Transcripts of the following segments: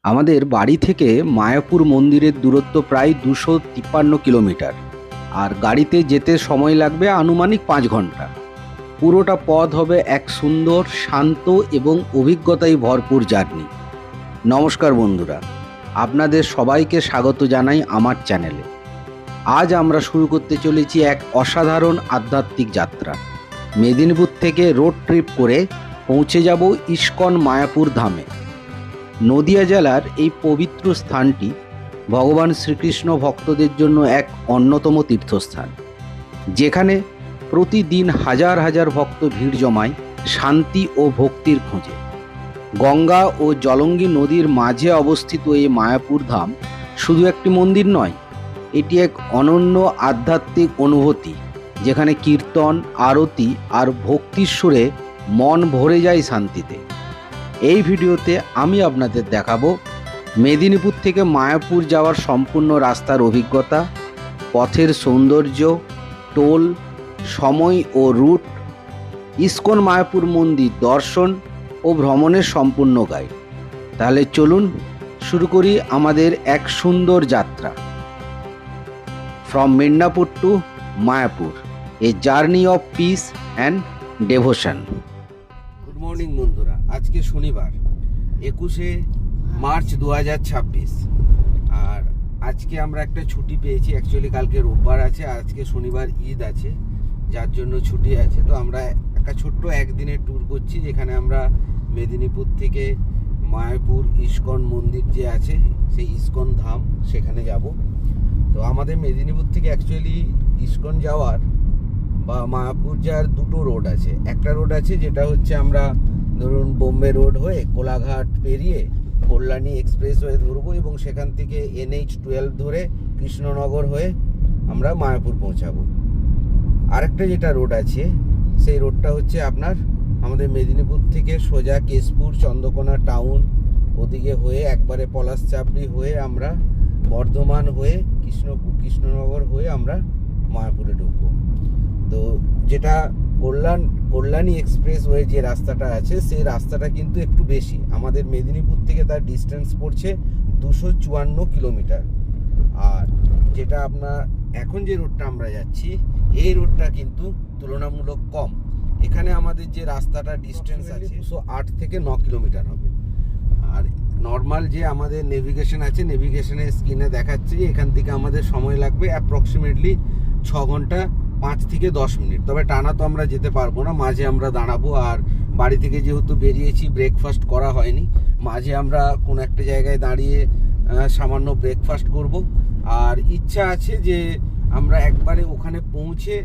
আমাদের বাড়ি থেকে মায়াপুর মন্দিরের দূরত্ব প্রায় 253 কিলোমিটার। আর গাড়িতে যেতে সময় লাগবে আনুমানিক 5 ঘন্টা। পুরোটা পথ হবে এক সুন্দর, শান্ত এবং অভিজ্ঞতায় ভরপুর জার্নি। নমস্কার বন্ধুরা, আপনাদের সবাইকে স্বাগত জানাই আমার চ্যানেলে। আজ আমরা শুরু করতে চলেছি এক অসাধারণ আধ্যাত্মিক যাত্রা। মেদিনীপুর থেকে রোড ট্রিপ করে পৌঁছে যাব ইস্কন মায়াপুর ধামে। নদিয়া জেলার এই পবিত্র স্থানটি ভগবান শ্রীকৃষ্ণ ভক্তদের জন্য এক অন্যতম তীর্থস্থান, যেখানে প্রতিদিন হাজার হাজার ভক্ত ভিড় জমায় শান্তি ও ভক্তির খোঁজে। গঙ্গা ও জলঙ্গি নদীর মাঝে অবস্থিত এই মায়াপুর ধাম শুধু একটি মন্দির নয়, এটি এক অনন্য আধ্যাত্মিক অনুভূতি, যেখানে কীর্তন, আরতি আর ভক্তির সুরে মন ভরে যায় শান্তিতে। এই ভিডিওতে আমি আপনাদের দেখাবো মেদিনীপুর থেকে মায়াপুর যাওয়ার সম্পূর্ণ রাস্তার অভিজ্ঞতা, পথের সৌন্দর্য, টোল, সময় ও রুট, ইস্কন মায়াপুর মন্দির দর্শন ও ভ্রমণের সম্পূর্ণ গাইড। তাহলে চলুন শুরু করি আমাদের এক সুন্দর যাত্রা। From Midnapore to Mayapur, a journey of peace and devotion. Good morning বন্ধুরা, আজকে শনিবার 21শে মার্চ 2026। আর আজকে আমরা একটা ছুটি পেয়েছি। অ্যাকচুয়ালি কালকে রোববার আছে, আজকে শনিবার ঈদ আছে, যার জন্য ছুটি আছে। তো আমরা একটা ছোট্ট একদিনের ট্যুর করছি, যেখানে আমরা মেদিনীপুর থেকে মায়াপুর ইস্কন মন্দির যে আছে, সেই ইস্কন ধাম, সেখানে যাব। তো আমাদের মেদিনীপুর থেকে অ্যাকচুয়ালি ইস্কন যাওয়ার বা মায়াপুর যাওয়ার দুটো রোড আছে। একটা রোড আছে যেটা হচ্ছে আমরা ধরুন বোম্বে রোড হয়ে কোলাঘাট পেরিয়ে কল্যাণী এক্সপ্রেস হয়ে ধরবো এবং সেখান থেকে NH-12 ধরে কৃষ্ণনগর হয়ে আমরা মায়াপুর পৌঁছাবো। আরেকটা যেটা রোড আছে, সেই রোডটা হচ্ছে আপনার আমাদের মেদিনীপুর থেকে সোজা কেশপুর, চন্দ্রকোনা টাউন ওদিকে হয়ে একবারে পলাশচাবড়ি হয়ে আমরা বর্ধমান হয়ে কৃষ্ণনগর হয়ে আমরা মায়াপুরে ঢুকবো। তো যেটা কল্যাণী এক্সপ্রেস ওয়ে যে রাস্তাটা আছে, সেই রাস্তাটা কিন্তু একটু বেশি। আমাদের মেদিনীপুর থেকে তার ডিস্টেন্স পড়ছে 254 কিলোমিটার। আর যেটা আপনার এখন যে রোডটা আমরা যাচ্ছি, এই রোডটা কিন্তু তুলনামূলক কম। এখানে আমাদের যে রাস্তাটা ডিস্টেন্স আছে 208 থেকে 9 কিলোমিটার হবে। আর নর্মাল যে আমাদের নেভিগেশন আছে, নেভিগেশনের স্ক্রিনে দেখাচ্ছে যে এখান থেকে আমাদের সময় লাগবে অ্যাপ্রক্সিমেটলি 6 ঘন্টা 5 থেকে 10 মিনিট। তবে টানা তো আমরা যেতে পারবো না, মাঝে আমরা দাঁড়াবো। আর বাড়ি থেকে যেহেতু বেরিয়েছি, ব্রেকফাস্ট করা হয়নি, মাঝে আমরা কোনো একটা জায়গায় দাঁড়িয়ে সামান্য ব্রেকফাস্ট করব। আর ইচ্ছা আছে যে আমরা একবারে ওখানে পৌঁছে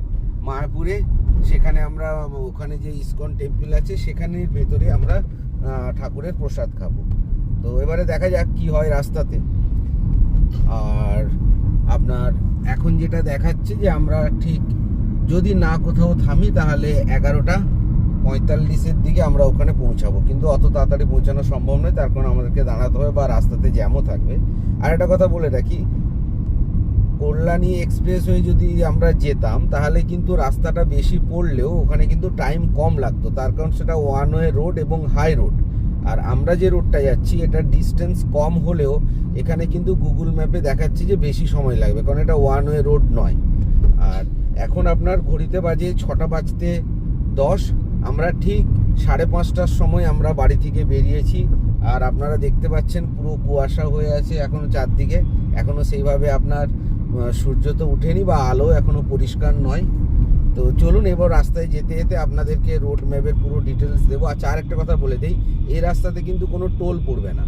মায়াপুরে, সেখানে আমরা ওখানে যে ইস্কন টেম্পল আছে সেখানের ভেতরে আমরা ঠাকুরের প্রসাদ খাবো। তো এবারে দেখা যাক কি হয় রাস্তাতে। আর আপনার এখন যেটা দেখাচ্ছে যে আমরা ঠিক যদি না কোথাও থামি তাহলে 11:45 দিকে আমরা ওখানে পৌঁছাবো, কিন্তু অত তাড়াতাড়ি পৌঁছানো সম্ভব নয়, তার কারণ আমাদেরকে দাঁড়াতে হবে বা রাস্তাতে জ্যামও থাকবে। আর একটা কথা বলে রাখি, কল্যাণী এক্সপ্রেস হয়ে যদি আমরা যেতাম তাহলে কিন্তু রাস্তাটা বেশি পড়লেও ওখানে কিন্তু টাইম কম লাগতো, তার কারণ সেটা ওয়ান ওয়ে রোড এবং হাই রোড। আর আমরা যে রোডটা যাচ্ছি এটা ডিস্টেন্স কম হলেও এখানে কিন্তু গুগল ম্যাপে দেখাচ্ছে যে বেশি সময় লাগবে, কারণ এটা ওয়ান ওয়ে রোড নয়। আর এখন আপনার ঘড়িতে বাজে 6:10। আমরা ঠিক 5:30টার সময় আমরা বাড়ি থেকে বেরিয়েছি। আর আপনারা দেখতে পাচ্ছেন পুরো কুয়াশা হয়ে আছে এখনো চারদিকে, এখনো সেইভাবে আপনার সূর্য তো উঠেনি বা আলো এখনো পরিষ্কার নয়। তো চলুন এবার রাস্তায় যেতে যেতে আপনাদেরকে রোড ম্যাপের পুরো ডিটেলস দেবো। আচ্ছা, আরেকটা কথা বলে দেই, এই রাস্তাতে কিন্তু কোনো টোল পড়বে না,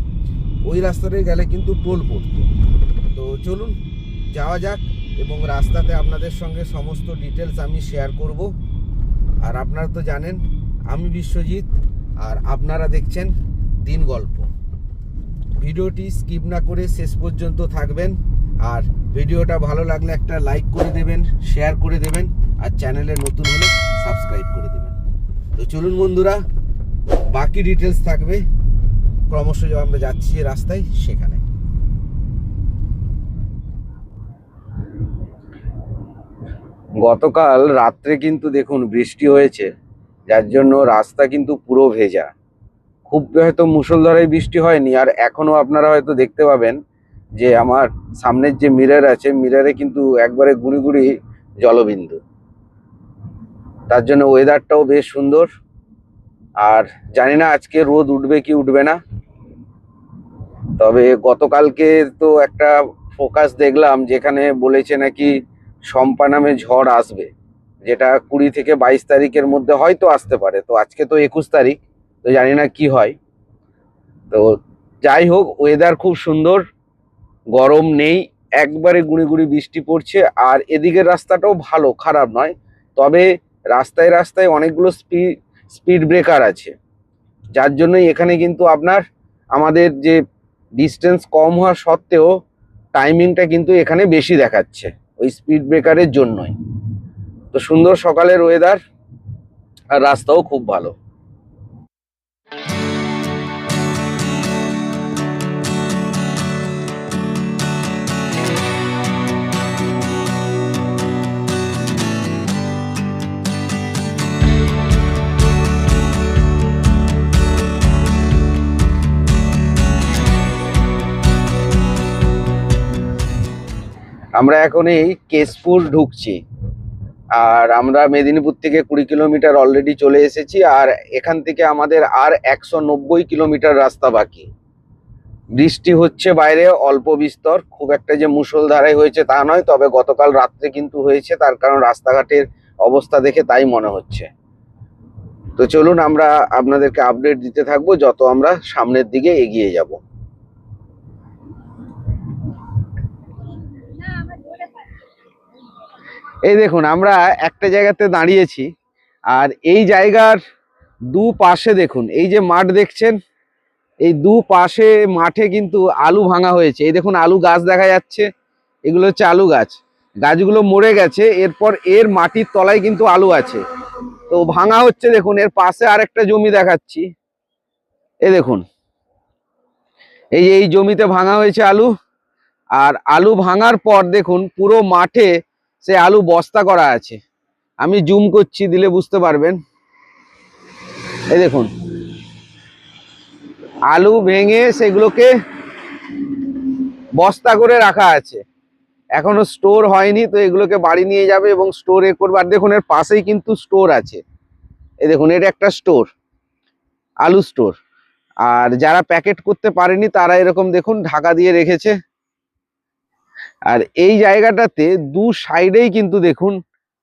ওই রাস্তাতে গেলে কিন্তু টোল পড়তো। তো চলুন যাওয়া যাক এবং রাস্তাতে আপনাদের সঙ্গে সমস্ত ডিটেলস আমি শেয়ার করব। আর আপনারা তো জানেন আমি বিশ্বজিৎ, আর আপনারা দেখছেন দিন গল্প। ভিডিওটি স্কিপ না করে শেষ পর্যন্ত থাকবেন। আর ভিডিওটা ভালো লাগলে একটা লাইক করে দেবেন, শেয়ার করে দেবেন, আর চ্যানেলে নতুন হলে সাবস্ক্রাইব করে দেবেন। তো চলুন বন্ধুরা, বাকি ডিটেলস থাকবে ক্রমশ আমরা যাচ্ছি রাস্তায় সেখানে। গতকাল রাত্রে কিন্তু দেখুন বৃষ্টি হয়েছে, যার জন্য রাস্তা কিন্তু পুরো ভেজা। খুব হয়তো মুষলধারায় বৃষ্টি হয়নি, আর এখনো আপনারা হয়তো দেখতে পাবেন যে আমার সামনের যে মিরর আছে, মিররে কিন্তু একবারে গুড়ি গুড়ি জলবিন্দু। তার জন্য ওয়েদারটাও বেশ সুন্দর। আর জানি না আজকে রোদ উঠবে কি উঠবে না, তবে গতকালকে তো একটা ফোকাস দেখলাম যেখানে বলেছে নাকি শম্পা নামে ঝড় আসবে, যেটা 20 থেকে 22 তারিখের মধ্যে হয়তো আসতে পারে। তো আজকে তো 21 তারিখ, তো জানি না কি হয়। তো যাই হোক, ওয়েদার খুব সুন্দর, গরম নেই, একবারে গুঁড়ি গুঁড়ি বৃষ্টি পড়ছে। আর এদিকের রাস্তাটাও ভালো, খারাপ নয়, তবে রাস্তায় রাস্তায় অনেকগুলো স্পিড ব্রেকার আছে, যার জন্যই এখানে কিন্তু আপনার আমাদের যে ডিস্টেন্স কম হওয়া সত্ত্বেও টাইমিংটা কিন্তু এখানে বেশি দেখাচ্ছে, ওই স্পিড ব্রেকারের জন্যই। তো সুন্দর সকালের ওয়েদার, আর রাস্তাও খুব ভালো। আমরা এখন এই কেশপুর ঢুকছি, আর আমরা মেদিনীপুর থেকে 20 কিলোমিটার অলরেডি চলে এসেছি, আর এখান থেকে আমাদের আর 190 কিলোমিটার রাস্তা বাকি। বৃষ্টি হচ্ছে বাইরে অল্প বিস্তর, খুব একটা যে মুষলধারায় হয়েছে তা নয়, তবে গতকাল রাত্রে কিন্তু হয়েছে, তার কারণ রাস্তাঘাটের অবস্থা দেখে তাই মনে হচ্ছে। তো চলুন আমরা আপনাদেরকে আপডেট দিতে থাকবো যত আমরা সামনের দিকে এগিয়ে যাব। এই দেখুন, আমরা একটা জায়গাতে দাঁড়িয়েছি, আর এই জায়গার দুপাশে দেখুন, এই যে মাঠ দেখছেন, এই দুপাশে মাঠে কিন্তু আলু ভাঙা হয়েছে। এই দেখুন আলু গাছ দেখা যাচ্ছে, এগুলো হচ্ছে আলু গাছ। গাছগুলো মরে গেছে, এরপর এর মাটির তলায় কিন্তু আলু আছে, তো ভাঙা হচ্ছে। দেখুন এর পাশে আরেকটা জমি দেখাচ্ছি, এই দেখুন, এই যে এই জমিতে ভাঙা হয়েছে আলু। আর আলু ভাঙার পর দেখুন পুরো মাঠে সে আলু বস্তা করা আছে। আমি জুম করছি, দিলে বুঝতে পারবেন। এই দেখুন আলু ভেঙে সেগুলোকে বস্তা করে রাখা আছে, এখনো স্টোর হয়নি, তো এগুলোকে বাড়ি নিয়ে যাবে এবং স্টোরে করবে। আর দেখুন এর পাশেই কিন্তু স্টোর আছে, এই দেখুন এটা একটা স্টোর, আলু স্টোর। আর যারা প্যাকেট করতে পারেনি তারা এরকম দেখুন ঢাকা দিয়ে রেখেছে। আর এই জায়গাটাতে দু সাইডেই কিন্তু দেখুন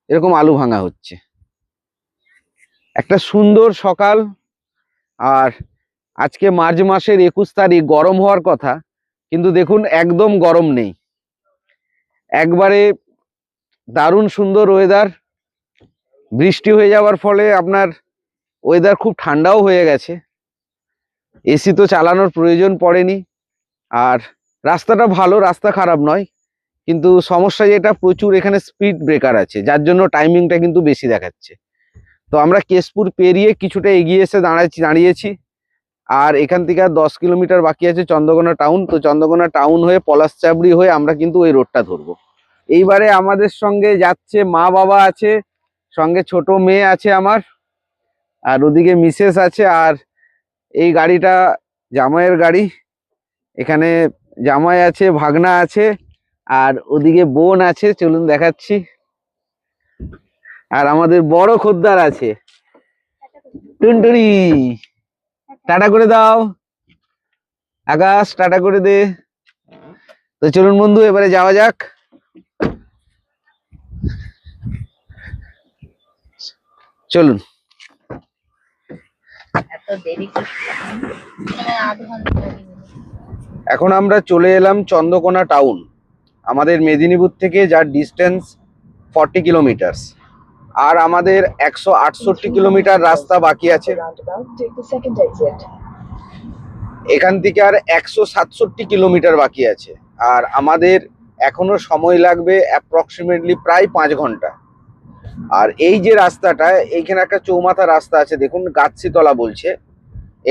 এরকম আলু ভাঙা হচ্ছে। একটা সুন্দর সকাল, আর আজকে মার্চ মাসের 21 তারিখ, গরম হওয়ার কথা, কিন্তু দেখুন একদম গরম নেই, একবারে দারুণ সুন্দর ওয়েদার। বৃষ্টি হয়ে যাওয়ার ফলে আপনার ওয়েদার খুব ঠান্ডাও হয়ে গেছে, এসি তো চালানোর প্রয়োজন পড়েনি। আর রাস্তাটা ভালো, রাস্তা খারাপ নয়, কিন্তু সমস্যা যেটা প্রচুর এখানে স্পিড ব্রেকার আছে, যার জন্য টাইমিংটা কিন্তু বেশি দেখাচ্ছে। তো আমরা কেশপুর পেরিয়ে কিছুটা এগিয়ে এসে দাঁড়িয়েছি, আর এখান থেকে আর 10 কিলোমিটার বাকি আছে চন্দ্রকোনা টাউন। তো চন্দ্রকোনা টাউন হয়ে পলাশচাবড়ি হয়ে আমরা কিন্তু ওই রোডটা ধরবো। এইবারে আমাদের সঙ্গে যাচ্ছে মা বাবা আছে, সঙ্গে ছোট মেয়ে আছে আমার, আর ওদিকে মিসেস আছে। আর এই গাড়িটা জামাইয়ের গাড়ি, এখানে জামাই আছে, ভাগনা আছে, আর ওদিকে বোন আছে, চলুন দেখাচ্ছি। আর আমাদের বড় খদ্দার আছে টুনটুনি, টাটা করে দাও আকাশ, টাটা করে দে। তো চলুন বন্ধু, এবারে যাওয়া যাক। চলুন। এখন আমরা চলে এলাম চন্দ্রকোনা টাউন, আমাদের মেদিনীপুর থেকে যার ডিস্টেন্স 40 কিলোমিটার, আর আমাদের 168 কিলোমিটার রাস্তা বাকি আছে। এখান থেকে আর 167 কিলোমিটার বাকি আছে, আর আমাদের এখনো সময় লাগবে অ্যাপ্রক্সিমেটলি প্রায় 5 ঘন্টা। আর এই যে রাস্তাটা, এইখানে একটা চৌমাথা রাস্তা আছে, দেখুন গাছসিতলা বলছে।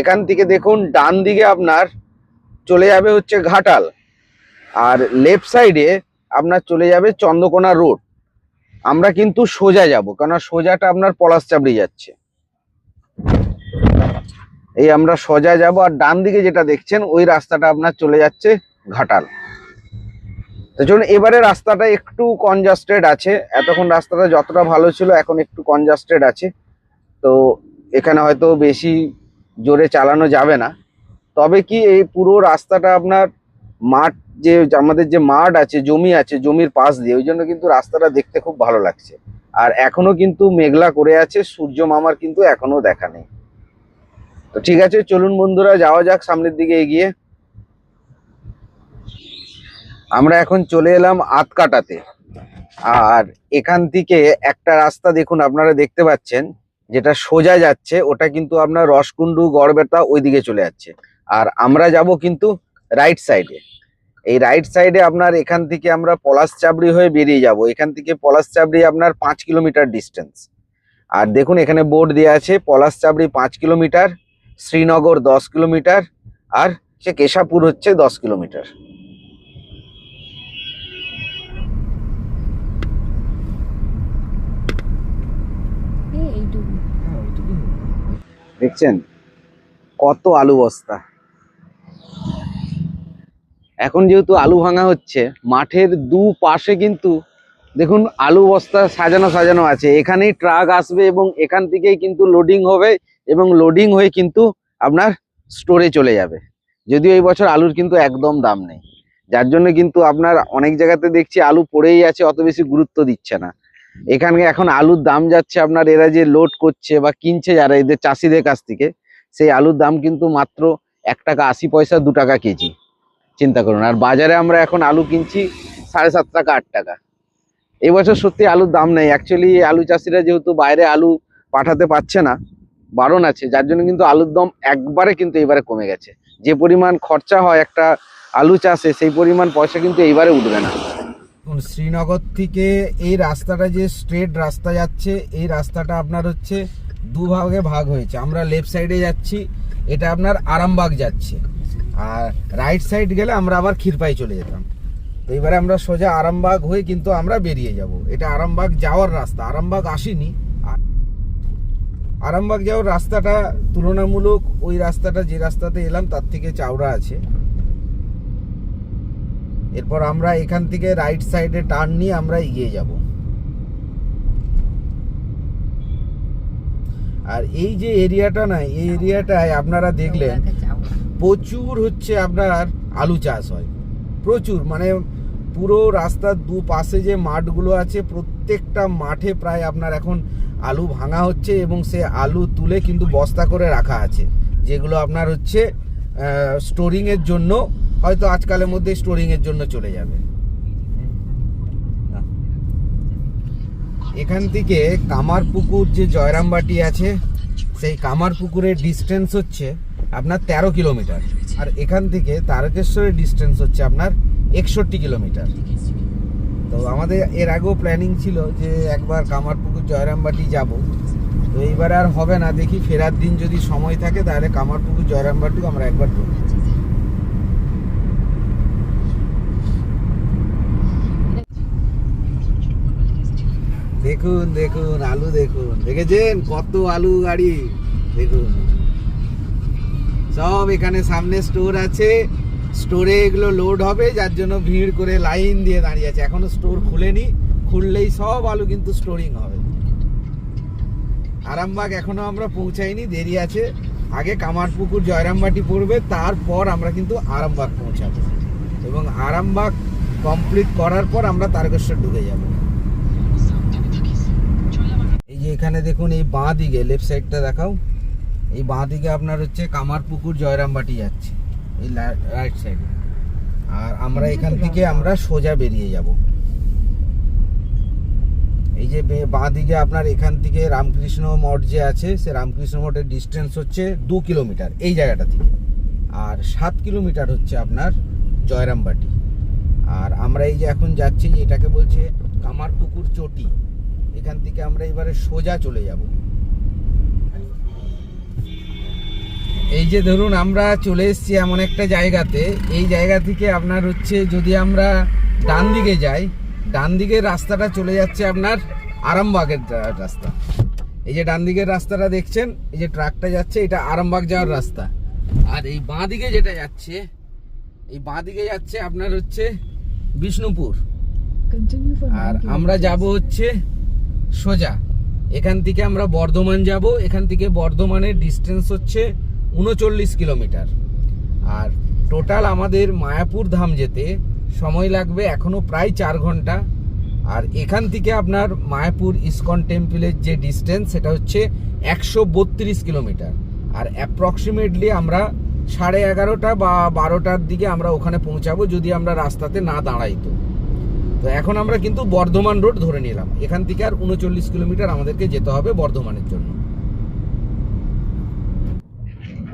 এখান থেকে দেখুন ডান দিকে আপনার চলে যাবে হচ্ছে ঘাটাল, আর লেফট সাইডে আপনার চলে যাবে চন্দ্রকোনা রোড। আমরা কিন্তু সোজা যাব, কারণ সোজাটা আপনার পলাশচাবড়ি যাচ্ছে। এই আমরা সোজা যাব, আর ডান দিকে যেটা দেখছেন ওই রাস্তাটা আপনার চলে যাচ্ছে ঘাটাল। তো চলুন, এবারে রাস্তাটা একটু কনজাস্টেড আছে, এতক্ষণ রাস্তাটা যতটা ভালো ছিল এখন একটু কনজাস্টেড আছে। তো এখানে হয়তো বেশি জোরে চালানো যাবে না, তবে কি এই পুরো রাস্তাটা আপনার মাঠ, যে আমাদের যে মাঠ আছে, জমি আছে, জমির পাশ দিয়ে, ওই জন্য কিন্তু রাস্তাটা দেখতে খুব ভালো লাগছে। আর এখনো কিন্তু মেঘলা করে আছে, সূর্য মামার কিন্তু এখনো দেখা নেই। তো ঠিক আছে, চলুন বন্ধুরা যাওয়া যাক সামনের দিকে এগিয়ে। আমরা এখন চলে এলাম আতকাটাতে। আর এখান থেকে একটা রাস্তা দেখুন, আপনারা দেখতে পাচ্ছেন যেটা সোজা যাচ্ছে, ওটা কিন্তু আপনার রসকুন্ডু গড়বেতা ওইদিকে চলে যাচ্ছে। আর আমরা যাব কিন্তু রাইট সাইডে। এই রাইট সাইডে আপনার এখান থেকে আমরা পলাশচাবড়ি হয়ে বেরিয়ে যাব। এখান থেকে পলাশচাবড়ি আপনার 5 কিলোমিটার ডিস্টেন্স। আর দেখুন এখানে বোর্ড দেওয়া আছে, পলাশচাবড়ি 5 কিলোমিটার, শ্রীনগর 10 কিলোমিটার, আর সে কেশাপুর হচ্ছে 10 কিলোমিটার। দেখছেন কত আলু বস্তা। এখন যেহেতু আলু ভাঙা হচ্ছে, মাঠের দুপাশে কিন্তু দেখুন আলু বস্তা সাজানো সাজানো আছে। এখানেই ট্রাক আসবে এবং এখান থেকেই কিন্তু লোডিং হবে, এবং লোডিং হয়ে কিন্তু আপনার স্টোরে চলে যাবে। যদিও এই বছর আলুর কিন্তু একদম দাম নেই, যার জন্য কিন্তু আপনার অনেক জায়গাতে দেখছি আলু পড়েই আছে, অত বেশি গুরুত্ব দিচ্ছে না। এখানে এখন আলুর দাম যাচ্ছে আপনার, এরা যে লোড করছে বা কিনছে যারা এদের চাষিদের কাছ থেকে, সেই আলুর দাম কিন্তু মাত্র 1 টাকা 80 পয়সা, 2 টাকা কেজি। চিন্তা করুন। আর বাজারে আমরা এখন আলু কিনছি 7.5 টাকা 8 টাকা। এবছর সত্যি আলুর দাম নেই। অ্যাকচুয়ালি আলু চাষিরা যেহেতু বাইরে আলু পাঠাতে পারছে না, বারণ আছে, যার জন্য কিন্তু আলুর দাম একবারে কিন্তু এবারে কমে গেছে। যে পরিমাণ খরচা হয় একটা আলু চাষে, সেই পরিমাণ পয়সা কিন্তু এইবারে উঠবে না। শ্রীনগর থেকে এই রাস্তাটা যে স্ট্রেট রাস্তা যাচ্ছে, এই রাস্তাটা আপনার হচ্ছে দুভাগে ভাগ হয়েছে। আমরা লেফট সাইডে যাচ্ছি, এটা আপনার আরামবাগ যাচ্ছে, আর রাইট সাইড গেলে আমরা আবার ক্ষীরপাই চলে যেতাম। তো এবারে আমরা সোজা আরামবাগ হয়ে কিন্তু আমরা বেরিয়ে যাব। এটা আরামবাগ যাওয়ার রাস্তা, আরামবাগ আসিনি। আরামবাগ যাওয়ার রাস্তাটা তুলনামূলক ওই রাস্তাটা যে রাস্তাতে এলাম তার থেকে চওড়া আছে। এরপর আমরা এখান থেকে রাইট সাইডে টার্ন নিয়ে আমরা এগিয়ে যাব। আর এই যে এরিয়াটা না, এই এরিয়াটায় আপনারা দেখলেন প্রচুর হচ্ছে আপনার আলু চাষ হয়, প্রচুর। মানে পুরো রাস্তার দুপাশে যে মাঠগুলো আছে, প্রত্যেকটা মাঠে প্রায় আপনার এখন আলু ভাঙা হচ্ছে, এবং সে আলু তুলে কিন্তু বস্তা করে রাখা আছে, যেগুলো আপনার হচ্ছে স্টোরিংয়ের জন্য, হয়তো আজকালের মধ্যে স্টোরিংয়ের জন্য চলে যাবে। এখান থেকে কামারপুকুর যে জয়রামবাটি আছে, সেই কামারপুকুরের ডিস্টেন্স হচ্ছে আপনার 13 কিলোমিটার। আর এখান থেকে তারকেশ্বরের ডিস্টেন্স হচ্ছে আপনার 61 কিলোমিটার। তো আমাদের এর আগেও প্ল্যানিং ছিল যে একবার কামারপুকুর জয়রামবাটি যাব, তো এইবার আর হবে না। দেখি ফেরার দিন যদি সময় থাকে তাহলে কামারপুকুর জয়রামবাটিও আমরা একবার ঢুকবো। দেখুন দেখুন আলু দেখুন, দেখেছেন কত আলু গাড়ি দেখুন। সব এখানে সামনে স্টোর আছে, স্টোরে এগুলো লোড হবে, যার জন্য ভিড় করে লাইন দিয়ে দাঁড়িয়ে আছে। এখনো স্টোর খুলেনি, খুললেই সব আলু কিন্তু স্টোরিং হবে। আরামবাগ এখনো আমরা পৌঁছাইনি, দেরি আছে। আগে কামারপুকুর জয়রামবাটি পড়বে, তারপর আমরা কিন্তু আরামবাগ পৌঁছাবো, এবং আরামবাগ কমপ্লিট করার পর আমরা তারকেশ্বর ঢুকে যাব। এই যে এখানে দেখুন, এই বাঁ দিকে লেফট সাইডটা দেখাও, এই বাঁ দিকে আপনার হচ্ছে কামারপুকুর জয়রামবাটি যাচ্ছে, এই রাইট সাইডে। আর আমরা এখান থেকে আমরা সোজা বেরিয়ে যাব। এই যে বাঁ দিকে আপনার এখান থেকে রামকৃষ্ণ মঠ যে আছে, সে রামকৃষ্ণ মঠের ডিস্টেন্স হচ্ছে 2 কিলোমিটার এই জায়গাটা থেকে, আর 7 কিলোমিটার হচ্ছে আপনার জয়রামবাটি। আর আমরা এই যে এখন যাচ্ছি, এটাকে বলছে কামারপুকুর চটি। এখান থেকে আমরা এবারে সোজা চলে যাব। এই যে ধরুন আমরা চলে এসেছি এমন একটা জায়গাতে, এই জায়গা থেকে আপনার হচ্ছে যদি আমরা ডান দিকে যাই, ডান দিকের রাস্তাটা চলে যাচ্ছে আপনার আরামবাগের রাস্তা। এই যে ডান দিকের রাস্তাটা দেখছেন, এই যে ট্রাকটা যাচ্ছে, এটা আরামবাগ যাওয়ার রাস্তা। আর এই বাঁ দিকে যেটা যাচ্ছে, এই বাঁ দিকে যাচ্ছে আপনার হচ্ছে বিষ্ণুপুর। আর আমরা যাব হচ্ছে সোজা, এখান থেকে আমরা বর্ধমান যাব। এখান থেকে বর্ধমানের ডিস্টেন্স হচ্ছে 39 কিলোমিটার। আর টোটাল আমাদের মায়াপুর ধাম যেতে সময় লাগবে এখনো প্রায় 4 ঘন্টা। আর এখান থেকে আপনার মায়াপুর ইসকন টেম্পলের যে ডিস্টেন্স সেটা হচ্ছে 132 কিলোমিটার। আর অ্যাপ্রক্সিমেটলি আমরা 11:30 বা 12টার দিকে আমরা ওখানে পৌঁছাবো, যদি আমরা রাস্তাতে না দাঁড়াই। তো এখন আমরা কিন্তু বর্ধমান রোড ধরে নিলাম। এখান থেকে আর 39 কিলোমিটার আমাদেরকে যেতে হবে বর্ধমানের জন্য।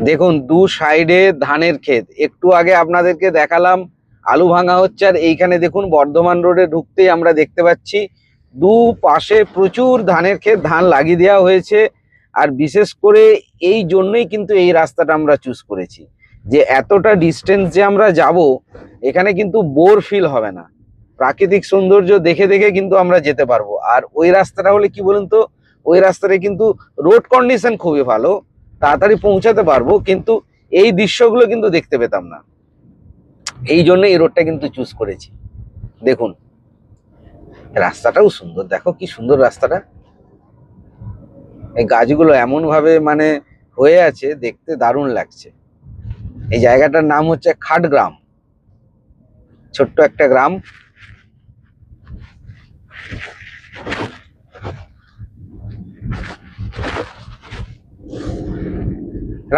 দেখুন দু সাইডে ধানের ক্ষেত, একটু আগে আপনাদেরকে দেখালাম আলু ভাঙা হচ্ছে। আর এইখানে দেখুন বর্ধমান রোডে ঢুকতেই আমরা দেখতে পাচ্ছি দু পাশে প্রচুর ধানের ক্ষেত, ধান লাগিয়ে দেওয়া হয়েছে। আর বিশেষ করে এই জন্যই কিন্তু এই রাস্তাটা আমরা চুজ করেছি, যে এতটা ডিস্টেন্স যে আমরা যাব, এখানে কিন্তু বোর ফিল হবে না, প্রাকৃতিক সৌন্দর্য দেখে দেখে কিন্তু আমরা যেতে পারবো। আর ওই রাস্তাটা হলে কি বলুন তো, ওই রাস্তাটা কিন্তু রোড কন্ডিশন খুবই ভালো, তাড়াতাড়ি পৌঁছাতে পারবো, কিন্তু এই দৃশ্যগুলো কিন্তু দেখতে পেতাম না। এই জন্য এই রোডটা কিন্তু চুজ করেছি। দেখুন রাস্তাটাও সুন্দর, দেখো কি সুন্দর রাস্তাটা। এই গাছগুলো এমন ভাবে মানে হয়ে আছে, দেখতে দারুণ লাগছে। এই জায়গাটার নাম হচ্ছে খাটগ্রাম, ছোট্ট একটা গ্রাম।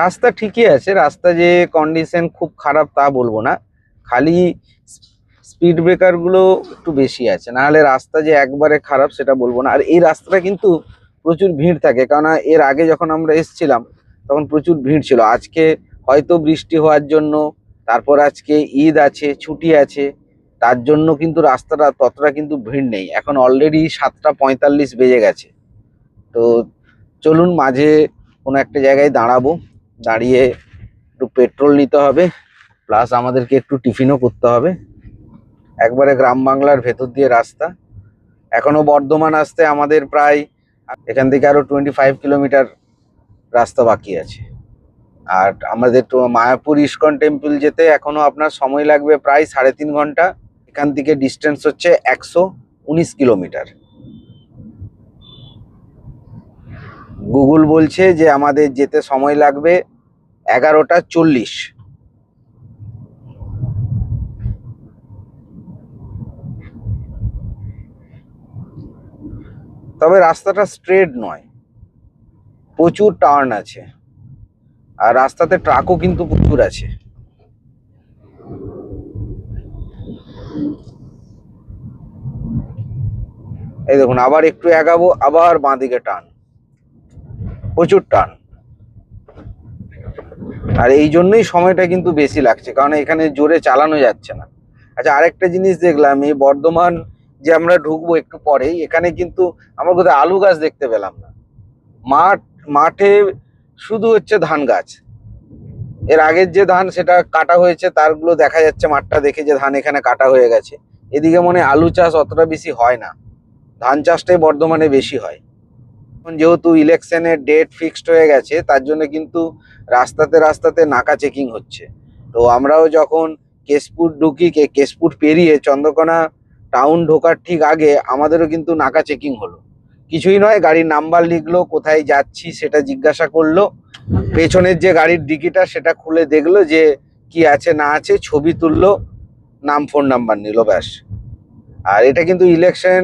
রাস্তা ঠিকই আছে, রাস্তা যে কন্ডিশন খুব খারাপ তা বলবো না, খালি স্পিড ব্রেকার গুলো একটু বেশি আছে, নাহলে রাস্তা যে একবারে খারাপ সেটা বলবো না। আর এই রাস্তাটা কিন্তু প্রচুর ভিড় থাকে, কেননা এর আগে যখন আমরা এসেছিলাম তখন প্রচুর ভিড় ছিল। আজকে হয়তো বৃষ্টি হওয়ার জন্য, তারপর আজকে ঈদ আছে, ছুটি আছে, তার জন্য কিন্তু রাস্তাটা ততটা কিন্তু ভিড় নেই। এখন অলরেডি 7:45 বেজে গেছে। তো চলুন মাঝে কোনো একটা জায়গায় দাঁড়াবো, দাঁড়িয়ে একটু পেট্রোল নিতে হবে, প্লাস আমাদেরকে একটু টিফিনও করতে হবে। একবারে গ্রাম বাংলার ভেতর দিয়ে রাস্তা। এখনো বর্ধমান আসতে আমাদের প্রায় এখান থেকে আরো 25 কিলোমিটার রাস্তা বাকি আছে। আর আমাদের তো মায়াপুর ইসকন টেম্পল যেতে এখনো আপনার সময় লাগবে প্রায় 3.5 ঘন্টা। এখান থেকে ডিস্টেন্স হচ্ছে 119 কিলোমিটার। গুগল বলছে যে আমাদের যেতে সময় লাগবে 11:40। তবে রাস্তাটা স্ট্রেট নয়, প্রচুর টার্ন আছে, আর রাস্তাতে ট্রাকও কিন্তু প্রচুর আছে। এই দেখুন আবার একটু এগাবো, আবার বাঁদিকে টার্ন, প্রচুর টার্ন। আর এই জন্যই সময়টা কিন্তু বেশি লাগছে, কারণ এখানে জোরে চালানো যাচ্ছে না। আচ্ছা, আরেকটা জিনিস দেখলাম, এই বর্ধমান যে আমরা ঢুকবো একটু পরেই, এখানে কিন্তু আমরা কোথাও আলু গাছ দেখতে পেলাম না। মাঠে শুধু হচ্ছে ধান গাছ। এর আগের যে ধান সেটা কাটা হয়েছে, তারগুলো দেখা যাচ্ছে, মাঠটা দেখে যে ধান এখানে কাটা হয়ে গেছে। এদিকে মনে আলু চাষ অতটা বেশি হয় না, ধান চাষটাই বর্ধমানে বেশি হয়। যেহেতু ইলেকশনের ডেট ফিক্সড হয়ে গেছে, তার জন্য কিন্তু রাস্তাতে রাস্তাতে নাকা চেকিং হচ্ছে। তো আমরাও যখন কেশপুর ঢুকি, কেশপুর পেরিয়ে চন্দ্রকোনা টাউন ঢোকার ঠিক আগে আমাদেরও কিন্তু নাকা চেকিং হলো। কিছুই নয়, গাড়ির নাম্বার লিখলো, কোথায় যাচ্ছি সেটা জিজ্ঞাসা করলো, পেছনের যে গাড়ির ডিকিটা সেটা খুলে দেখলো যে কি আছে না আছে, ছবি তুললো, নাম ফোন নাম্বার নিল, ব্যাস। আর এটা কিন্তু ইলেকশন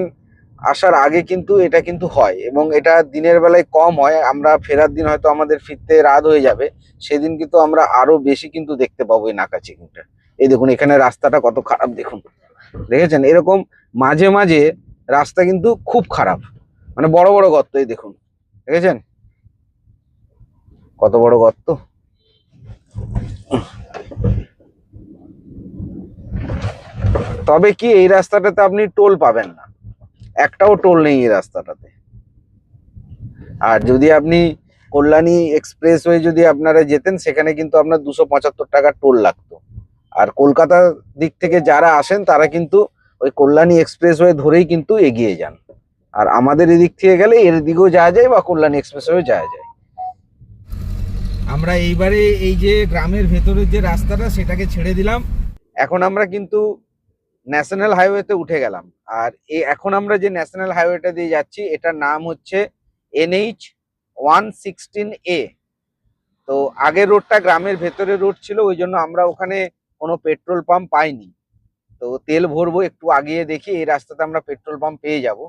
আসার আগে কিন্তু এটা কিন্তু হয়, এবং এটা দিনের বেলায় কম হয়। আমরা ফেরার দিন হয়তো আমাদের ফিরতে রাত হয়ে যাবে, সেদিন কিন্তু আমরা আরো বেশি কিন্তু দেখতে পাবো এই নাকা চেকিংটা। এই দেখুন এখানে রাস্তাটা কত খারাপ দেখুন, দেখেছেন? এরকম মাঝে মাঝে রাস্তা কিন্তু খুব খারাপ, মানে বড় বড় গর্ত। এই দেখুন, দেখেছেন কত বড় গর্ত। তবে কি এই রাস্তাটাতে আপনি টোল পাবেন না, একটাও টোল নেই এই রাস্তাটাতে। আর যদি আপনি কল্যাণী এক্সপ্রেসওয়ে যদি আপনারা যেতেন, সেখানে কিন্তু আপনার 275 টাকা টোল লাগতো। আর কলকাতার দিক থেকে যারা আসেন তারা কিন্তু ওই কল্যাণী এক্সপ্রেসওয়ে ধরেই কিন্তু এগিয়ে যান। আর আমাদের এদিক থেকে গেলে এর দিকেও যাওয়া যায় বা কল্যাণী এক্সপ্রেসওয়েও যাওয়া যায়। আমরা এইবারে এই যে গ্রামের ভেতরের যে রাস্তাটা সেটাকে ছেড়ে দিলাম, এখন আমরা কিন্তু ন্যাশনাল হাইওয়েতে উঠে গেলাম। আর এখন আমরা যে ন্যাশনাল হাইওয়েটা দিয়ে যাচ্ছি এটার নাম হচ্ছে NH 116A। তো আগের রোডটা গ্রামের ভেতরে রোড ছিল, ওই জন্য আমরা ওখানে কোনো পেট্রোল পাম্প পাইনি। তো তেল ভরবো একটু আগিয়ে, দেখি এই রাস্তাতে আমরা পেট্রোল পাম্প পেয়ে যাব।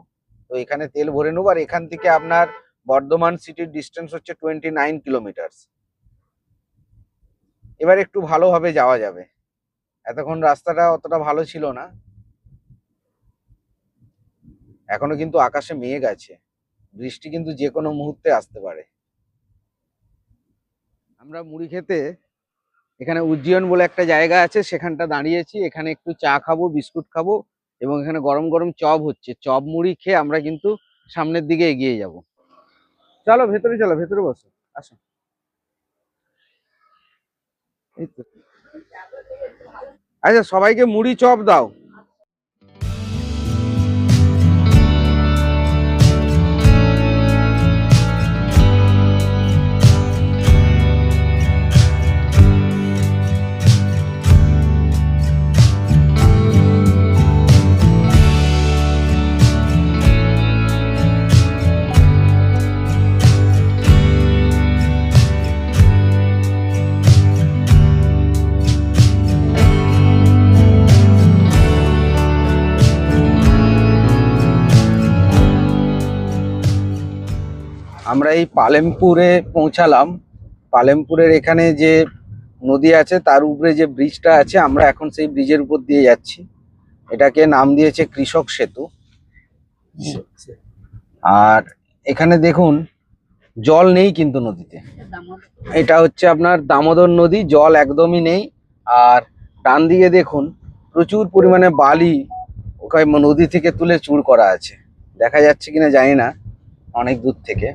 তো এখানে তেল ভরে নেবো। আর এখান থেকে আপনার বর্ধমান সিটির ডিস্টেন্স হচ্ছে 29 কিলোমিটার। এবার একটু ভালোভাবে যাওয়া যাবে, এতক্ষণ রাস্তাটা অতটা ভালো ছিল না। এখনো কিন্তু আকাশে মেঘ আছে, বৃষ্টি কিন্তু যে কোনো মুহূর্তে আসতে পারে। আমরা মুড়ি খেতে এখানে উজ্জীবন বলে একটা জায়গা আছে, সেখানটা দাঁড়িয়েছি। এখানে একটু চা খাবো, বিস্কুট খাবো, এবং এখানে গরম গরম চপ হচ্ছে। চপ মুড়ি খেয়ে আমরা কিন্তু সামনের দিকে এগিয়ে যাব। চলো ভেতরে, চলো ভেতরে বসো, আসো। এই তো। আচ্ছা, সবাইকে মুড়ি চপ দাও। আমরা এই পালেমপুরে পৌঁছালাম। পালেমপুরের এখানে যে নদী আছে তার উপরে যে ব্রিজটা আছে, আমরা এখন সেই ব্রিজের উপর দিয়ে যাচ্ছি। এটাকে নাম দিয়েছে কৃষক সেতু। আর এখানে দেখুন জল নেই কিন্তু নদীতে। এটা হচ্ছে আপনার দামোদর নদী, জল একদমই নেই। আর ডান দিকে দেখুন প্রচুর পরিমাণে বালি ওখানে নদী থেকে তুলে চুর করা আছে, দেখা যাচ্ছে কিনা জানি না অনেক দূর থেকে।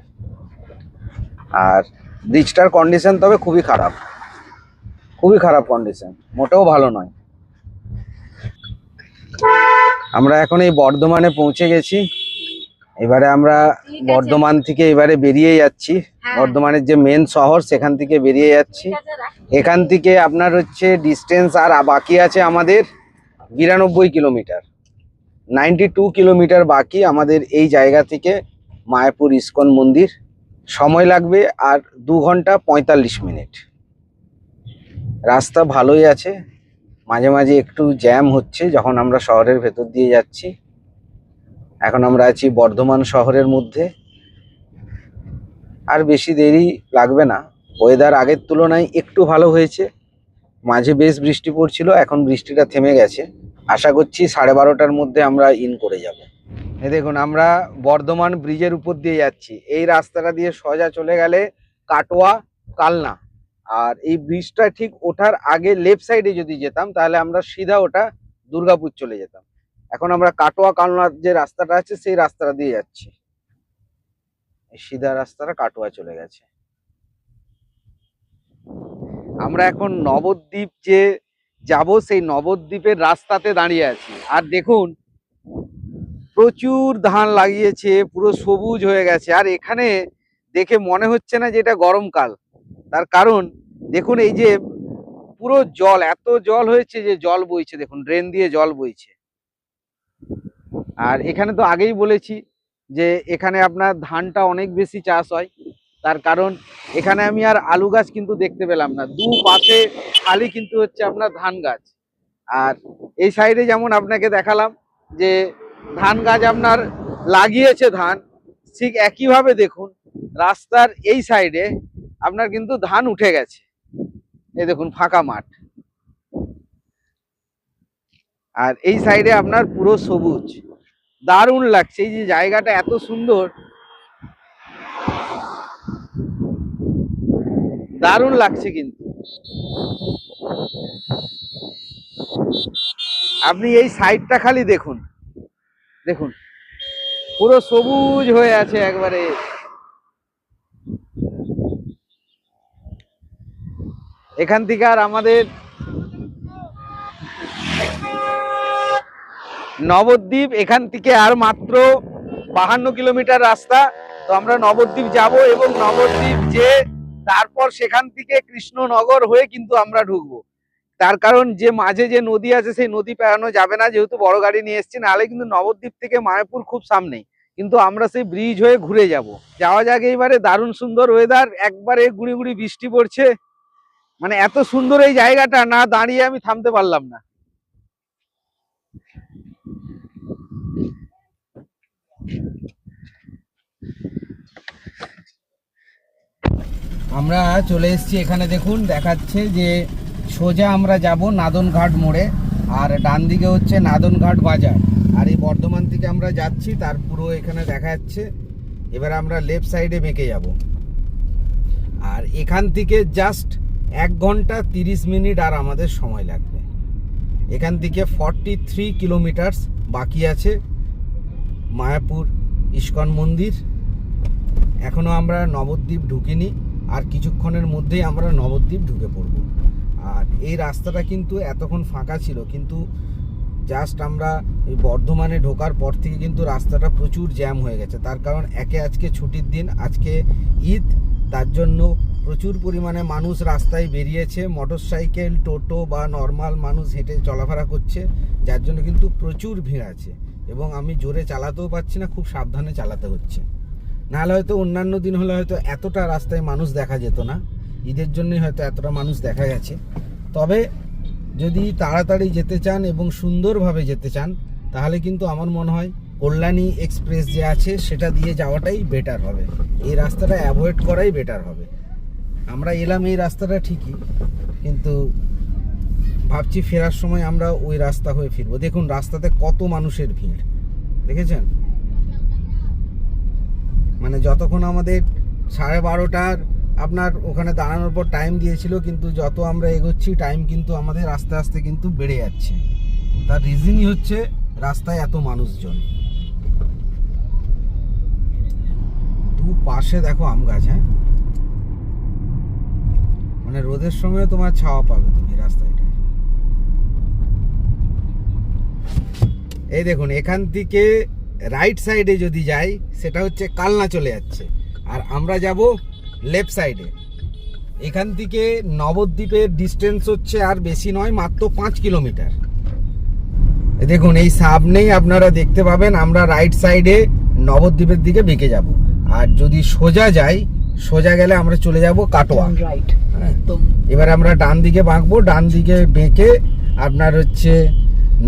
আর ব্রিজটার কন্ডিশন তবে খুবই খারাপ, খুবই খারাপ কন্ডিশন, মোটেও ভালো নয়। আমরা এখন এই বর্ধমানে পৌঁছে গেছি। এবারে আমরা বর্ধমান থেকে এবারে বেরিয়ে যাচ্ছি। বর্ধমানের যে মেন শহর সেখান থেকে বেরিয়ে যাচ্ছি। এখান থেকে আপনার হচ্ছে ডিস্টেন্স আর বাকি আছে আমাদের 92 কিলোমিটার, 92 কিলোমিটার বাকি আমাদের এই জায়গা থেকে মায়াপুর ইস্কন মন্দির। সময় লাগবে আর 2 ঘন্টা 45 মিনিট। রাস্তা ভালোই আছে, মাঝে মাঝে একটু জ্যাম হচ্ছে যখন আমরা শহরের ভেতর দিয়ে যাচ্ছি। এখন আমরা আছি বর্ধমান শহরের মধ্যে, আর বেশি দেরি লাগবে না। ওয়েদার আগের তুলনায় একটু ভালো হয়েছে, মাঝে বেশ বৃষ্টি পড়ছিল, এখন বৃষ্টিটা থেমে গেছে। আশা করছি 12:30টার মধ্যে আমরা ইন করে যাব। এই দেখুন আমরা বর্ধমান ব্রিজের উপর দিয়ে যাচ্ছি। এই রাস্তাটা দিয়ে সোজা চলে গেলে কাটোয়া, কালনা। আর এই ব্রিজটা ঠিক ওঠার আগে লেফট সাইডে যদি যেতাম তাহলে আমরা সিধা ওটা দুর্গাপুর চলে যেতাম। এখন আমরা কাটোয়া কালনার যে রাস্তাটা আছে সেই রাস্তাটা দিয়ে যাচ্ছি। এই সিধা রাস্তাটা কাটোয়া চলে গেছে। আমরা এখন নবদ্বীপ যে যাব সেই নবদ্বীপের রাস্তাতে দাঁড়িয়ে আছি। আর দেখুন প্রচুর ধান লাগিয়েছে, পুরো সবুজ হয়ে গেছে। আর এখানে দেখে মনে হচ্ছে না যে এটা গরমকাল, তার কারণ দেখুন এই যে পুরো জল, এত জল হয়েছে যে জল বইছে, দেখুন ড্রেন দিয়ে জল বইছে। আর এখানে তো আগেই বলেছি যে এখানে আপনার ধানটা অনেক বেশি চাষ হয়, তার কারণ এখানে আমি আর আলু গাছ কিন্তু দেখতে পেলাম না, দুপাশে খালি কিন্তু হচ্ছে আপনার ধান গাছ। আর এই সাইডে যেমন আপনাকে দেখালাম যে ধান গাছ আপনার লাগিয়েছে ধান, ঠিক একইভাবে দেখুন রাস্তার এই সাইডে আপনার কিন্তু ধান উঠে গেছে। এই দেখুন ফাঁকা মাঠ, আর এই সাইডে আপনার পুরো সবুজ, দারুণ লাগছে। এই যে জায়গাটা এত সুন্দর, দারুণ লাগছে। কিন্তু আপনি এই সাইডটা খালি দেখুন, দেখুন পুরো সবুজ হয়ে আছে একবারে। এখান থেকে আর আমাদের নবদ্বীপ এখান থেকে আর মাত্র 52 কিলোমিটার রাস্তা। তো আমরা নবদ্বীপ যাব এবং নবদ্বীপ যে তারপর সেখান থেকে কৃষ্ণনগর হয়ে কিন্তু আমরা ঢুকবো। তার কারণ যে মাঝে যে নদী আছে সেই নদী পেরানো যাবে না, যেহেতু বড় গাড়ি নিয়ে এসেছি। নাহলে কিন্তু নবদ্বীপ থেকে মায়াপুর খুব সামনেই, কিন্তু আমরা সেই ব্রিজ হয়ে ঘুরে যাব। যাওয়া যাক এইবারে। দারুণ সুন্দর ওয়েদার, একবারে গুড়ি গুড়ি বৃষ্টি পড়ছে। মানে এত সুন্দর এই জায়গাটা, না দাঁড়িয়ে আমি থামতে পারলাম না। আমরা চলে এসেছি এখানে, দেখুন দেখাচ্ছে যে সোজা আমরা যাব নাদনঘাট মোড়ে, আর ডান দিকে হচ্ছে নাদনঘাট বাজার। আর এই বর্ধমান থেকে আমরা যাচ্ছি, তার পুরো এখানে দেখা যাচ্ছে। এবার আমরা লেফট সাইডে বেঁকে যাব, আর এখান থেকে জাস্ট 1 ঘন্টা 30 মিনিট আর আমাদের সময় লাগবে। এখান থেকে 43 কিলোমিটার বাকি আছে মায়াপুর ইস্কন মন্দির। এখনো আমরা নবদ্বীপ ঢুকিনি, আর কিছুক্ষণের মধ্যেই আমরা নবদ্বীপ ঢুকে পড়ব। আর এই রাস্তাটা কিন্তু এতক্ষণ ফাঁকা ছিল, কিন্তু জাস্ট আমরা এই বর্ধমানে ঢোকার পর থেকে কিন্তু রাস্তাটা প্রচুর জ্যাম হয়ে গেছে। তার কারণ আজকে ছুটির দিন, আজকে ঈদ, তার জন্য প্রচুর পরিমাণে মানুষ রাস্তায় বেরিয়েছে। মোটরসাইকেল, টোটো বা নর্মাল মানুষ হেঁটে চলাফেরা করছে, যার জন্য কিন্তু প্রচুর ভিড় আছে। এবং আমি জোরে চালাতেও পারছি না, খুব সাবধানে চালাতে হচ্ছে। নাহলে হয়তো অন্যান্য দিন হলে হয়তো এতটা রাস্তায় মানুষ দেখা যেত না, ঈদের জন্যই হয়তো এতটা মানুষ দেখা গেছে। তবে যদি তাড়াতাড়ি যেতে চান এবং সুন্দরভাবে যেতে চান, তাহলে কিন্তু আমার মনে হয় কল্যাণী এক্সপ্রেস যে আছে সেটা দিয়ে যাওয়াটাই বেটার হবে। এই রাস্তাটা অ্যাভয়েড করাই বেটার হবে। আমরা এলাম এই রাস্তাটা ঠিকই, কিন্তু ভাবছি ফেরার সময় আমরা ওই রাস্তা হয়ে ফিরবো। দেখুন রাস্তাতে কত মানুষের ভিড়, দেখেছেন? মানে যতক্ষণ আমাদের 12:30 আপনার ওখানে দাঁড়ানোর পর টাইম দিয়েছিল, কিন্তু যত আমরা এগোচ্ছি টাইম কিন্তু আমাদের আস্তে আস্তে কিন্তু বেড়ে যাচ্ছে। তার রিজনই হচ্ছে রাস্তায় এত মানুষজন। দু পাশে দেখো আম গাছ, হ্যাঁ, মানে রোদের সময় তোমার ছাওয়া পাবে তুমি রাস্তায়। এই দেখুন এখান থেকে রাইট সাইডে যদি যাই সেটা হচ্ছে কালনা চলে যাচ্ছে, আর আমরা যাব লেফট সাইডে। এখান থেকে নবদ্বীপের ডিস্টেন্স হচ্ছে আর বেশি নয়, মাত্র 5 কিলোমিটার। দেখুন এই সামনেই আপনারা দেখতে পাবেন আমরা রাইট সাইডে নবদ্বীপের দিকে বেঁকে যাব। আর যদি সোজা যাই, সোজা গেলে আমরা চলে যাব কাটোয়া। এবার আমরা ডান দিকে বাঁকবো, ডান দিকে বেঁকে আপনার হচ্ছে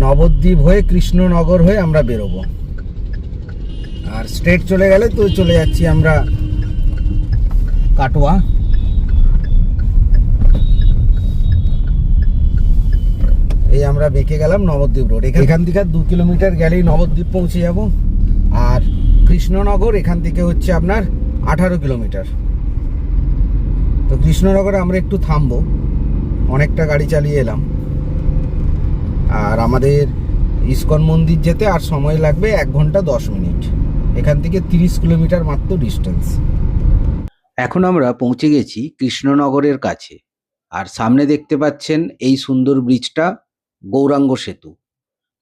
নবদ্বীপ হয়ে কৃষ্ণনগর হয়ে আমরা বেরোবো। আর স্ট্রেট চলে গেলে তো চলে যাচ্ছি আমরা কাটোয়া। এই আমরা বেঁকে গেলাম নবদ্বীপ রোড। এখান থেকে 2 কিলোমিটার গেলেই নবদ্বীপ পৌঁছে যাব। আর কৃষ্ণনগর এখান থেকে হচ্ছে আপনার 18 কিলোমিটার। তো কৃষ্ণনগরে আমরা একটু থামবো, অনেকটা গাড়ি চালিয়ে এলাম। আর আমাদের ইস্কন মন্দির যেতে আর সময় লাগবে 1 ঘন্টা 10 মিনিট। এখান থেকে 30 কিলোমিটার মাত্র ডিস্টেন্স। এখন আমরা পৌঁছে গেছি কৃষ্ণনগরের কাছে। আর সামনে দেখতে পাচ্ছেন এই সুন্দর ব্রিজটা, গৌরাঙ্গ সেতু।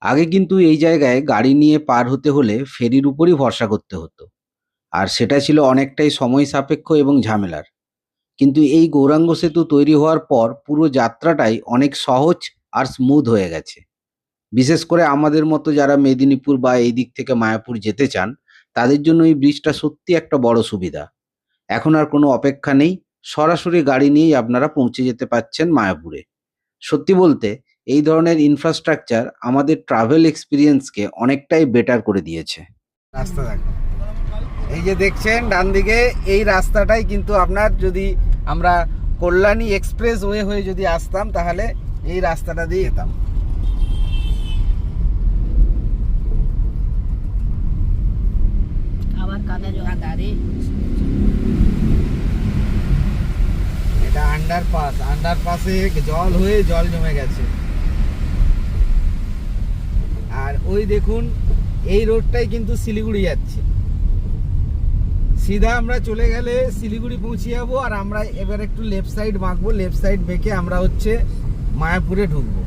আগে কিন্তু এই জায়গায় গাড়ি নিয়ে পার হতে হলে ফেরির উপরই ভরসা করতে হতো, আর সেটা ছিল অনেকটাই সময় সাপেক্ষ এবং ঝামেলার। কিন্তু এই গৌরাঙ্গ সেতু তৈরি হওয়ার পর পুরো যাত্রাটাই অনেক সহজ আর স্মুথ হয়ে গেছে। বিশেষ করে আমাদের মতো যারা মেদিনীপুর বা এই দিক থেকে মায়াপুর যেতে চান, তাদের জন্য এই ব্রিজটা সত্যি একটা বড় সুবিধা। এখন আর কোনো অপেক্ষা নেই, সরাসরি গাড়ি নিয়েই আপনারা পৌঁছে যেতে পারছেন মায়াপুরে। সত্যি বলতে এই ধরনের ইনফ্রাস্ট্রাকচার আমাদের ট্রাভেল এক্সপিরিয়েন্সকে অনেকটাই বেটার করে দিয়েছে। রাস্তা দেখো, এই যে দেখছেন ডান দিকে, এই রাস্তাটাই কিন্তু আপনার, যদি আমরা কল্যাণী এক্সপ্রেস ওয়ে হয়ে যদি আসতাম তাহলে এই রাস্তাটা দিয়ে যেতাম। এটা আন্ডারপাস, আন্ডারপাসে জল হয়ে জল জমে গেছে। আর ওই দেখুন এই রোডটাই কিন্তু শিলিগুড়ি যাচ্ছে। সিধা আমরা চলে গেলে শিলিগুড়ি পৌঁছে যাবো। আর আমরা এবার একটু লেফট সাইড বাঁকবো, লেফট সাইড বেঁকে আমরা হচ্ছে মায়াপুরে ঢুকবো।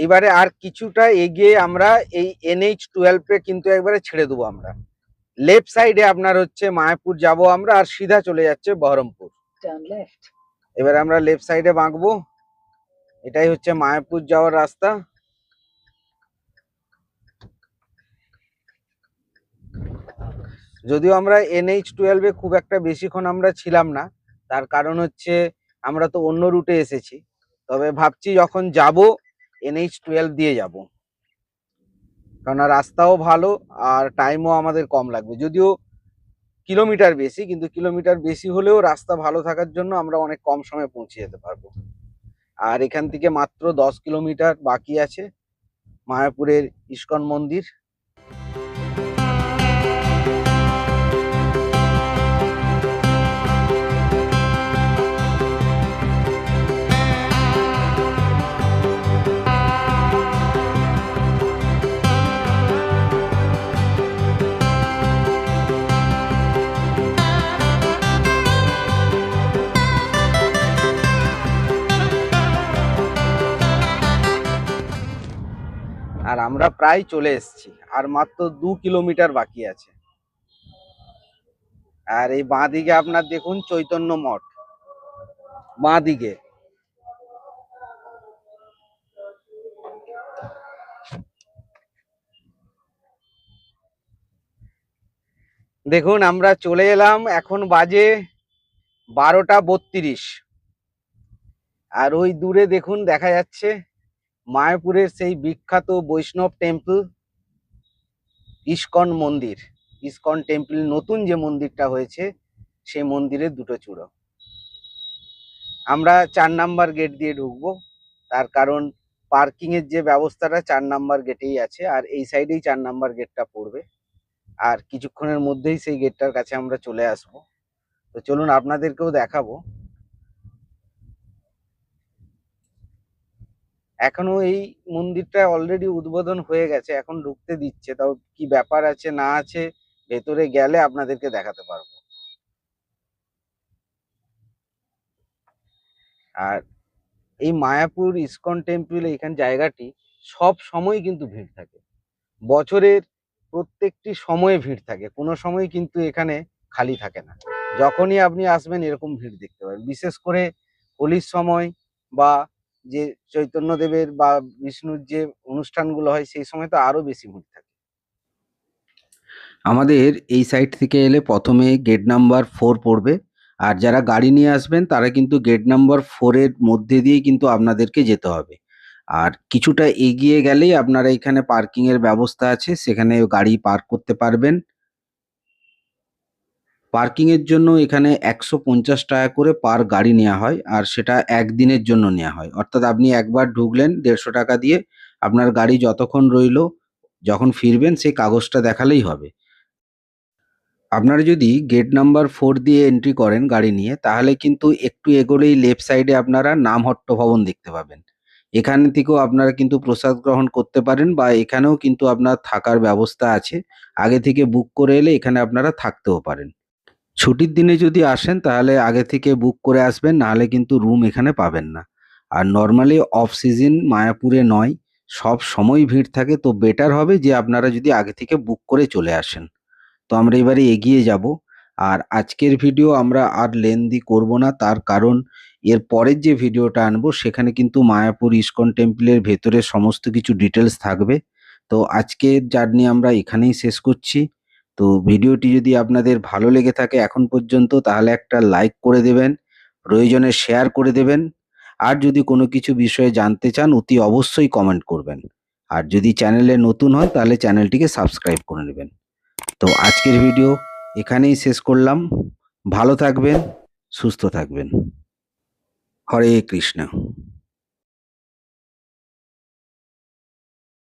এবারে আর কিছুটা এগিয়ে আমরা এই NH-12 কে কিন্তু একবারে ছেড়ে দেবো আমরা। লেফট সাইডে আপনার হচ্ছে মায়াপুর যাব আমরা, আর সিধা চলে যাচ্ছে বহরমপুর। এবারে আমরা লেফট সাইডে বাঁকবো, এটাই হচ্ছে মায়াপুর যাওয়ার রাস্তা। যদিও আমরা NH-12 এ খুব একটা বেশিক্ষণ আমরা ছিলাম না, তার কারণ হচ্ছে আমরা তো অন্য রুটে এসেছি। তবে ভাবছি যখন যাব NH-12 দিয়ে যাব, কারণ রাস্তাও ভালো আর টাইমও আমাদের কম লাগবে। যদিও কিলোমিটার বেশি, কিন্তু কিলোমিটার বেশি হলেও রাস্তা ভালো থাকার জন্য আমরা অনেক কম সময়ে পৌঁছে যেতে পারবো। আর এখান থেকে মাত্র 10 কিলোমিটার বাকি আছে মায়াপুরের ইস্কন মন্দির। আর আমরা প্রায় চলে এসেছি, আর মাত্র 2 কিলোমিটার বাকি আছে। আর এই বাঁ দিকে আপনার দেখুন চৈতন্য মঠ, বাঁ দিকে। দেখুন আমরা চলে এলাম, এখন বাজে 12:32। আর ওই দূরে দেখুন দেখা যাচ্ছে মায়াপুরের সেই বিখ্যাত বৈষ্ণব টেম্পল ইস্কন মন্দির। ইস্কন টেম্পল নতুন যে মন্দিরটা হয়েছে সেই মন্দিরের দুটো চূড়ো। আমরা 4 নাম্বার গেট দিয়ে ঢুকবো, তার কারণ পার্কিং এর যে ব্যবস্থাটা 4 নাম্বার গেটেই আছে, আর এই সাইডেই 4 নাম্বার গেটটা পড়বে। আর কিছুক্ষণের মধ্যেই সেই গেটটার কাছে আমরা চলে আসবো। তো চলুন আপনাদেরকেও দেখাবো। এখনো এই মন্দিরটা অলরেডি উদ্বোধন হয়ে গেছে, এখন ঢুকতে দিচ্ছে, তাও কি ব্যাপার আছে না আছে ভেতরে গেলে আপনাদেরকে দেখাতে পারবো। আর এই মায়াপুর ইস্কন টেম্পল এইখান জায়গাটি সব সময় কিন্তু ভিড় থাকে, বছরের প্রত্যেকটি সময়ে ভিড় থাকে, কোনো সময় কিন্তু এখানে খালি থাকে না। যখনই আপনি আসবেন এরকম ভিড় দেখতে পাবেন, বিশেষ করে হোলির সময় বা যে চৈতন্যদেবের বা বিষ্ণুর যে অনুষ্ঠানগুলো হয় সেই সময় তো আরো বেশি ভিড় থাকে। আমাদের এই সাইড থেকে এলে প্রথমে গেট নাম্বার 4 পড়বে, আর যারা গাড়ি নিয়ে আসবেন তারা কিন্তু গেট নাম্বার 4 এর মধ্যে দিয়েই কিন্তু আপনাদেরকে যেতে হবে। আর কিছুটা এগিয়ে গেলেই আপনারা এখানে পার্কিং এর ব্যবস্থা আছে, সেখানে গাড়ি পার্ক করতে পারবেন। পার্কিং এর জন্য এখানে 150 টাকা করে পার গাড়ি নেওয়া হয়, আর সেটা একদিনের জন্য নেওয়া হয়। অর্থাৎ আপনি একবার ঢুকলেন 150 টাকা দিয়ে, আপনার গাড়ি যতক্ষণ রইলো, যখন ফিরবেন সেই কাগজটা দেখালেই হবে। আপনারা যদি গেট নাম্বার 4 দিয়ে এন্ট্রি করেন গাড়ি নিয়ে, তাহলে কিন্তু একটু এগোলেই লেফট সাইডে আপনারা নামহট্ট ভবন দেখতে পাবেন। এখান থেকেও আপনারা কিন্তু প্রসাদ গ্রহণ করতে পারেন, বা এখানেও কিন্তু আপনার থাকার ব্যবস্থা আছে। আগে থেকে বুক করে এলে এখানে আপনারা থাকতেও পারেন। ছুটির দিনে যদি আসেন তাহলে আগে থেকে বুক করে আসবেন, নাহলে কিন্তু রুম এখানে পাবেন না। আর নর্মালি অফ সিজন মায়াপুরে নয়, সব সময় ভিড় থাকে, তো বেটার হবে যে আপনারা যদি আগে থেকে বুক করে চলে আসেন। তো আমরা এবারে এগিয়ে যাব। আর আজকের ভিডিও আমরা আর লেন্দি করব না, তার কারণ এর পরের যে ভিডিওটা আনবো সেখানে কিন্তু মায়াপুর ইস্কন টেম্পলের ভেতরে সমস্ত কিছু ডিটেলস থাকবে। তো আজকের জার্নি আমরা এখানেই শেষ করছি। তো ভিডিওটি যদি আপনাদের ভালো লেগে থাকে এখন পর্যন্ত, তাহলে একটা লাইক করে দেবেন, প্রয়োজনে শেয়ার করে দেবেন। আর যদি কোনো কিছু বিষয়ে জানতে চান অতি অবশ্যই কমেন্ট করবেন। আর যদি চ্যানেলে নতুন হয় তাহলে চ্যানেলটিকে সাবস্ক্রাইব করে নেবেন। তো আজকের ভিডিও এখানেই শেষ করলাম। ভালো থাকবেন, সুস্থ থাকবেন। হরে কৃষ্ণ।